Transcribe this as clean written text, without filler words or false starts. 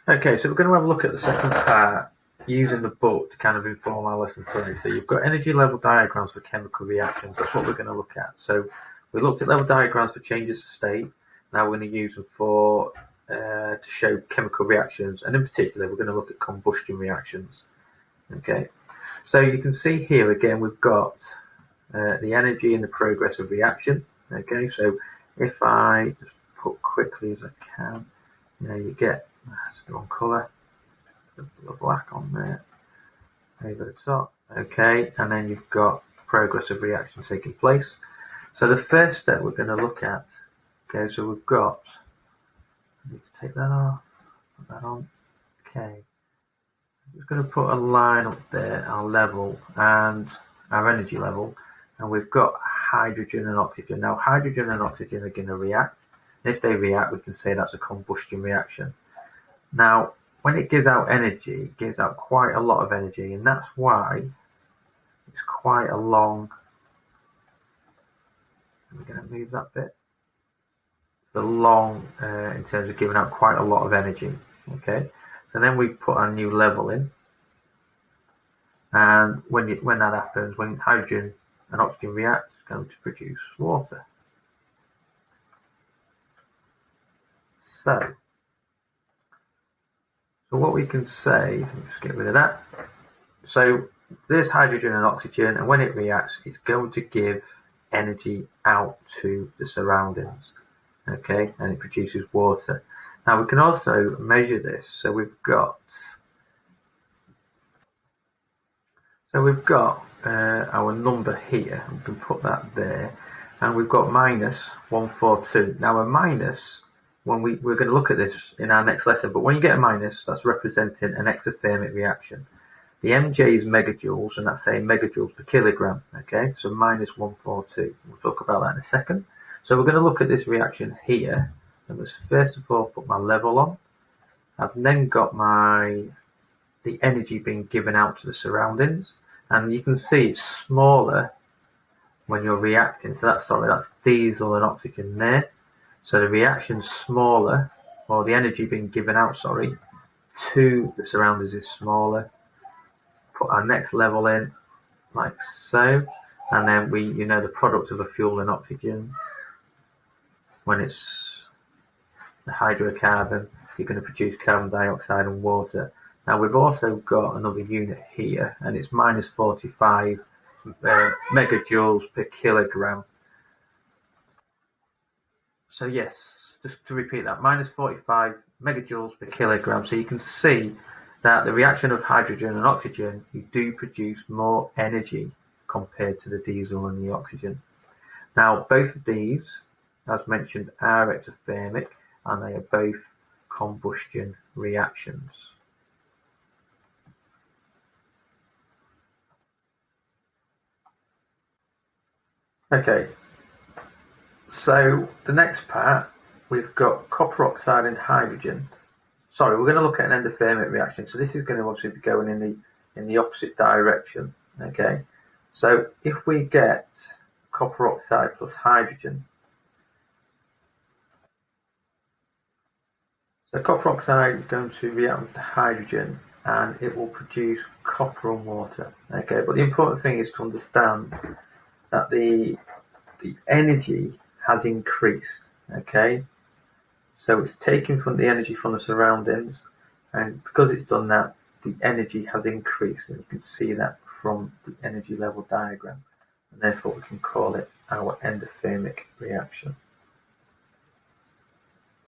Okay, so we're going to have a look at the second part using the book to kind of inform our lesson today. So you've got energy level diagrams for chemical reactions. That's what we're going to look at. So we looked at level diagrams for changes of state. Now we're going to use them for to show chemical reactions, and in particular we're going to look at combustion reactions. Okay, so you can see here again we've got the energy and the progress of reaction. Okay, so if I just put quickly as I can, you get that's the wrong colour. The black on there over the top. Okay, and then you've got progress of reaction taking place. So the first step we're going to look at. Okay, so we've got. I need to take that off. Put that on. Okay. I'm just going to put a line up there, our level and our energy level, and we've got hydrogen and oxygen. Now, hydrogen and oxygen are going to react. And if they react, we can say that's a combustion reaction. Now, when it gives out energy, it gives out quite a lot of energy, and that's why it's quite a long. We're going to move that bit. It's a long in terms of giving out quite a lot of energy. Okay, so then we put our new level in, and when that happens, when hydrogen and oxygen react, it's going to produce water. So what we can say, just get rid of that. So there's hydrogen and oxygen, and when it reacts, it's going to give energy out to the surroundings. Okay, and it produces water. Now we can also measure this. So we've got our number here. We can put that there, and we've got minus 142. Now a minus, when we're going to look at this in our next lesson, but when you get a minus, that's representing an exothermic reaction. The MJ is megajoules, and that's saying megajoules per kilogram. Okay, so minus 142. We'll talk about that in a second. So we're going to look at this reaction here. And let's first of all put my level on. I've then got the energy being given out to the surroundings, and you can see it's smaller when you're reacting. So that's diesel and oxygen there. So the reaction's smaller, or the energy being given out, to the surroundings is smaller. Put our next level in, like so, and then the product of a fuel and oxygen, when it's the hydrocarbon, you're going to produce carbon dioxide and water. Now we've also got another unit here, and it's minus 45 megajoules per kilogram. So yes, just to repeat that, minus 45 megajoules per kilogram. So you can see that the reaction of hydrogen and oxygen, you do produce more energy compared to the diesel and the oxygen. Now both of these, as mentioned, are exothermic, and they are both combustion reactions. Okay, so the next part, we've got copper oxide and hydrogen. Sorry, we're going to look at an endothermic reaction. So this is going to obviously be going in the opposite direction. Okay, so if we get copper oxide plus hydrogen, so copper oxide is going to react with the hydrogen, and it will produce copper and water. Okay, but the important thing is to understand that the energy has increased. Okay, so it's taken from the energy from the surroundings, and because it's done that, the energy has increased, and you can see that from the energy level diagram, and therefore we can call it our endothermic reaction.